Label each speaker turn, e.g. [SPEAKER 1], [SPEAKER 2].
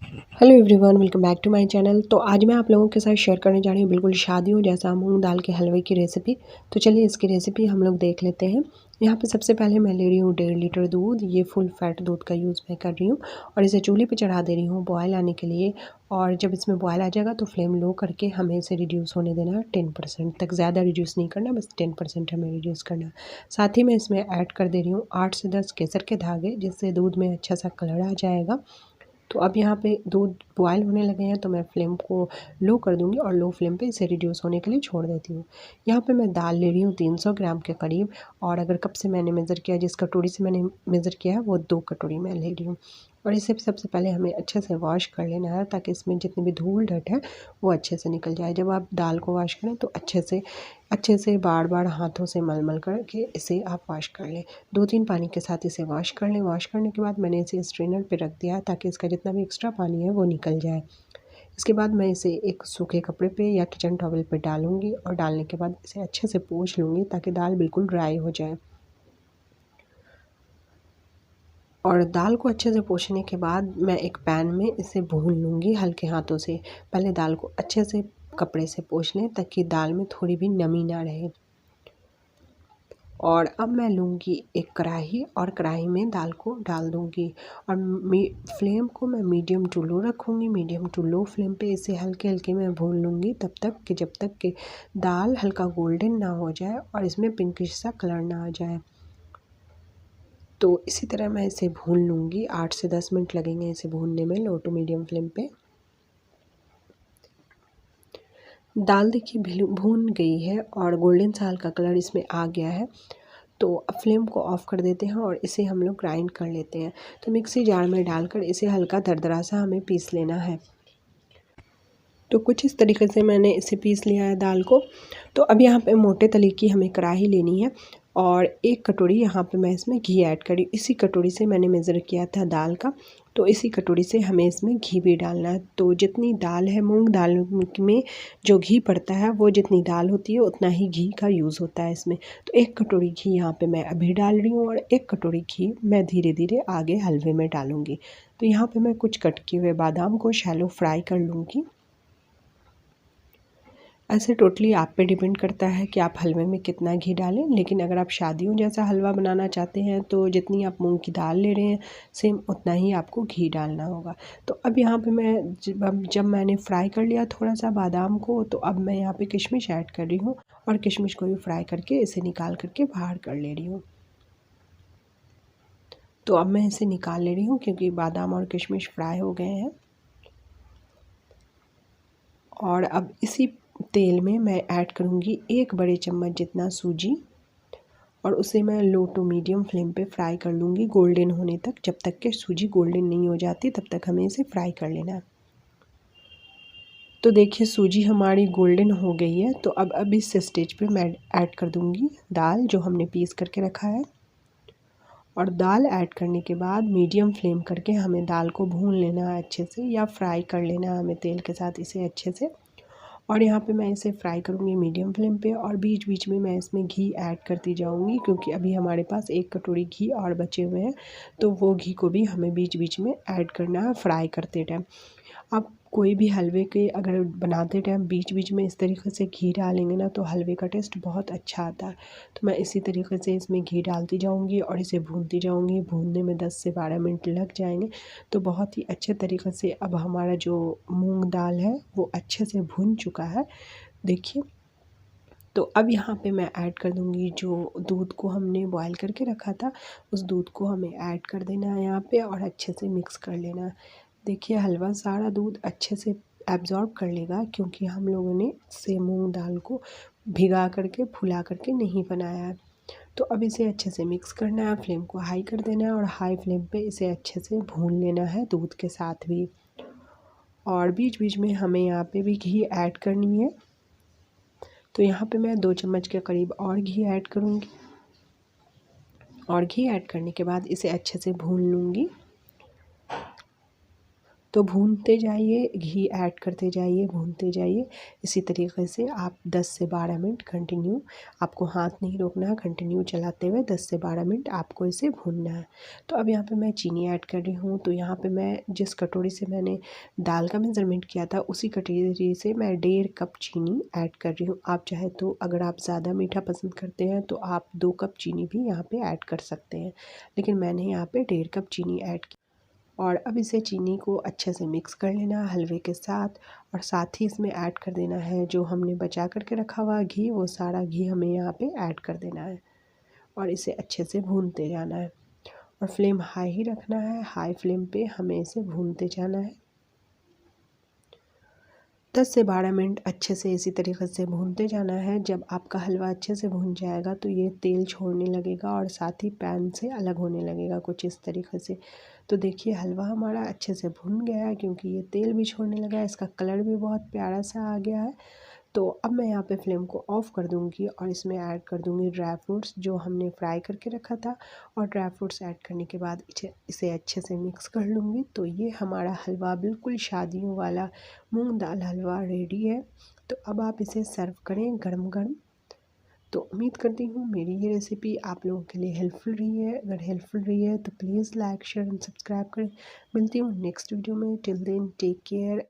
[SPEAKER 1] Hello everyone, welcome back to my channel. तो आज मैं आप लोगों के साथ शेयर करने जा रही हूँ बिल्कुल शादियों जैसा मूंग दाल के हलवे की रेसिपी। तो चलिए इसकी रेसिपी हम लोग देख लेते हैं। यहाँ पे सबसे पहले मैं ले रही हूँ 1.5 लीटर दूध। ये फुल फैट दूध का यूज़ मैं कर रही हूँ और इसे चूल्हे पे चढ़ा दे रही हूँ बॉयल आने के लिए। और जब इसमें बॉयल आ जाएगा तो फ्लेम लो करके हमें इसे रिड्यूस होने देना है 10% तक। ज़्यादा रिड्यूस नहीं करना, बस 10% हमें रिड्यूस करना। साथ ही मैं इसमें ऐड कर दे रही हूँ 8 से 10 केसर के धागे, जिससे दूध में अच्छा सा कलर आ जाएगा। तो अब यहाँ पे दूध बॉयल होने लगे हैं तो मैं फ्लेम को लो कर दूँगी और लो फ्लेम पे इसे रिड्यूस होने के लिए छोड़ देती हूँ। यहाँ पे मैं दाल ले रही हूँ 300 ग्राम के करीब, और अगर कप से मैंने मेज़र किया, जिस कटोरी से मैंने मेज़र किया है वो 2 कटोरी मैं ले रही हूँ। और इसे सबसे पहले हमें अच्छे से वॉश कर लेना है ताकि इसमें जितनी भी धूल डट है वो अच्छे से निकल जाए। जब आप दाल को वॉश करें तो अच्छे से बार बार हाथों से मल मल करके इसे आप वॉश कर लें। 2-3 पानी के साथ इसे वॉश कर लें। वॉश करने के बाद मैंने इसे स्ट्रेनर पे रख दिया ताकि इसका जितना भी एक्स्ट्रा पानी है वो निकल जाए। इसके बाद मैं इसे एक सूखे कपड़े पे या किचन टॉवल पे डालूँगी और डालने के बाद इसे अच्छे से पोंछ लूँगी ताकि दाल बिल्कुल ड्राई हो जाए। और दाल को अच्छे से पोंछने के बाद मैं एक पैन में इसे भून लूँगी हल्के हाथों से। पहले दाल को अच्छे से कपड़े से पोंछ लें ताकि दाल में थोड़ी भी नमी ना रहे। और अब मैं लूँगी एक कढ़ाई और कढ़ाई में दाल को डाल दूँगी और फ्लेम को मैं मीडियम टू लो रखूँगी। मीडियम टू लो फ्लेम पे इसे हल्के हल्के मैं भून लूँगी तब तक कि जब तक कि दाल हल्का गोल्डन ना हो जाए और इसमें पिंकिश सा कलर ना आ जाए। तो इसी तरह मैं इसे भून लूँगी। 8 से 10 मिनट लगेंगे इसे भूनने में, लो टू मीडियम फ्लेम पे। दाल देखिए भून गई है और गोल्डन सा हल्का कलर इसमें आ गया है। तो अब फ्लेम को ऑफ़ कर देते हैं और इसे हम लोग ग्राइंड कर लेते हैं। तो मिक्सी जार में डालकर इसे हल्का दरदरा सा हमें पीस लेना है। तो कुछ इस तरीके से मैंने इसे पीस लिया है दाल को। तो अब यहाँ पे मोटे तले की हमें कढ़ाई लेनी है और 1 कटोरी यहाँ पे मैं इसमें घी ऐड करी। इसी कटोरी से मैंने मेज़र किया था दाल का, तो इसी कटोरी से हमें इसमें घी भी डालना है। तो जितनी दाल है, मूंग दाल में जो घी पड़ता है वो जितनी दाल होती है उतना ही घी का यूज़ होता है इसमें। तो 1 कटोरी घी यहाँ पे मैं अभी डाल रही हूँ और 1 कटोरी घी मैं धीरे धीरे आगे हलवे में डालूँगी। तो यहाँ पे मैं कुछ कट किए हुए बादाम को शैलो फ्राई कर लूँगी। ऐसे टोटली आप पे डिपेंड करता है कि आप हलवे में कितना घी डालें, लेकिन अगर आप शादियों जैसा हलवा बनाना चाहते हैं तो जितनी आप मूंग की दाल ले रहे हैं सेम उतना ही आपको घी डालना होगा। तो अब यहाँ पे मैं जब मैंने फ्राई कर लिया थोड़ा सा बादाम को, तो अब मैं यहाँ पे किशमिश ऐड कर रही हूँ और किशमिश को भी फ्राई करके इसे निकाल करके बाहर कर ले रही हूँ। तो अब मैं इसे निकाल ले रही हूँ क्योंकि बादाम और किशमिश फ्राई हो गए हैं। और अब इसी तेल में मैं ऐड करूँगी 1 बड़े चम्मच जितना सूजी और उसे मैं लो टू मीडियम फ्लेम पे फ्राई कर लूँगी गोल्डन होने तक। जब तक कि सूजी गोल्डन नहीं हो जाती तब तक हमें इसे फ्राई कर लेना है। तो देखिए सूजी हमारी गोल्डन हो गई है। तो अब इस स्टेज पे मैं ऐड कर दूँगी दाल जो हमने पीस करके रखा है। और दाल ऐड करने के बाद मीडियम फ्लेम करके हमें दाल को भून लेना है अच्छे से, या फ्राई कर लेना है हमें तेल के साथ इसे अच्छे से। और यहाँ पे मैं इसे फ्राई करूँगी मीडियम फ्लेम पे और बीच बीच में मैं इसमें घी ऐड करती जाऊँगी क्योंकि अभी हमारे पास 1 कटोरी घी और बचे हुए हैं। तो वो घी को भी हमें बीच बीच में ऐड करना है फ्राई करते टाइम। आप कोई भी हलवे के अगर बनाते टाइम बीच बीच में इस तरीके से घी डालेंगे ना तो हलवे का टेस्ट बहुत अच्छा आता है। तो मैं इसी तरीके से इसमें घी डालती जाऊँगी और इसे भूनती जाऊँगी। भूनने में 10 से 12 मिनट लग जाएंगे। तो बहुत ही अच्छे तरीके से अब हमारा जो मूंग दाल है वो अच्छे से भुन चुका है, देखिए। तो अब यहाँ पे मैं ऐड कर दूँगी जो दूध को हमने बॉयल करके रखा था, उस दूध को हमें ऐड कर देना है यहाँ पे और अच्छे से मिक्स कर लेना है। देखिए हलवा सारा दूध अच्छे से एब्ज़ॉर्ब कर लेगा क्योंकि हम लोगों ने से मूंग दाल को भिगा करके फुला करके नहीं बनाया है। तो अब इसे अच्छे से मिक्स करना है, फ्लेम को हाई कर देना है और हाई फ्लेम पे इसे अच्छे से भून लेना है दूध के साथ भी। और बीच बीच में हमें यहाँ पे भी घी ऐड करनी है। तो यहाँ पे मैं 2 चम्मच के करीब और घी ऐड करूँगी और घी ऐड करने के बाद इसे अच्छे से भून लूँगी। तो भूनते जाइए, घी ऐड करते जाइए, भूनते जाइए। इसी तरीके से आप 10 से 12 मिनट कंटिन्यू, आपको हाथ नहीं रोकना है, कंटिन्यू चलाते हुए 10 से 12 मिनट आपको इसे भूनना है। तो अब यहाँ पे मैं चीनी ऐड कर रही हूँ। तो यहाँ पे मैं जिस कटोरी से मैंने दाल का मेज़रमेंट किया था उसी कटोरी से मैं 1.5 कप चीनी ऐड कर रही हूँ। आप चाहे तो अगर आप ज़्यादा मीठा पसंद करते हैं तो आप 2 कप चीनी भी यहाँ पे ऐड कर सकते हैं, लेकिन मैंने यहाँ पे 1.5 कप चीनी ऐड की। और अब इसे चीनी को अच्छे से मिक्स कर लेना है हलवे के साथ, और साथ ही इसमें ऐड कर देना है जो हमने बचा कर के रखा हुआ घी, वो सारा घी हमें यहाँ पे ऐड कर देना है और इसे अच्छे से भूनते जाना है। और फ्लेम हाई ही रखना है, हाई फ्लेम पे हमें इसे भूनते जाना है। 10 से 12 मिनट अच्छे से इसी तरीके से भूनते जाना है। जब आपका हलवा अच्छे से भून जाएगा तो ये तेल छोड़ने लगेगा और साथ ही पैन से अलग होने लगेगा कुछ इस तरीके से। तो देखिए हलवा हमारा अच्छे से भुन गया है क्योंकि ये तेल भी छोड़ने लगा है, इसका कलर भी बहुत प्यारा सा आ गया है। तो अब मैं यहाँ पे फ्लेम को ऑफ़ कर दूँगी और इसमें ऐड कर दूँगी ड्राई फ्रूट्स जो हमने फ्राई करके रखा था, और ड्राई फ्रूट्स ऐड करने के बाद इसे अच्छे से मिक्स कर लूँगी। तो ये हमारा हलवा बिल्कुल शादियों वाला मूंग दाल हलवा रेडी है। तो अब आप इसे सर्व करें गरम-गरम। तो उम्मीद करती हूँ मेरी ये रेसिपी आप लोगों के लिए हेल्पफुल रही है। अगर हेल्पफुल रही है तो please like, share and subscribe करें। मिलती हूँ नेक्स्ट वीडियो में। Till then take care.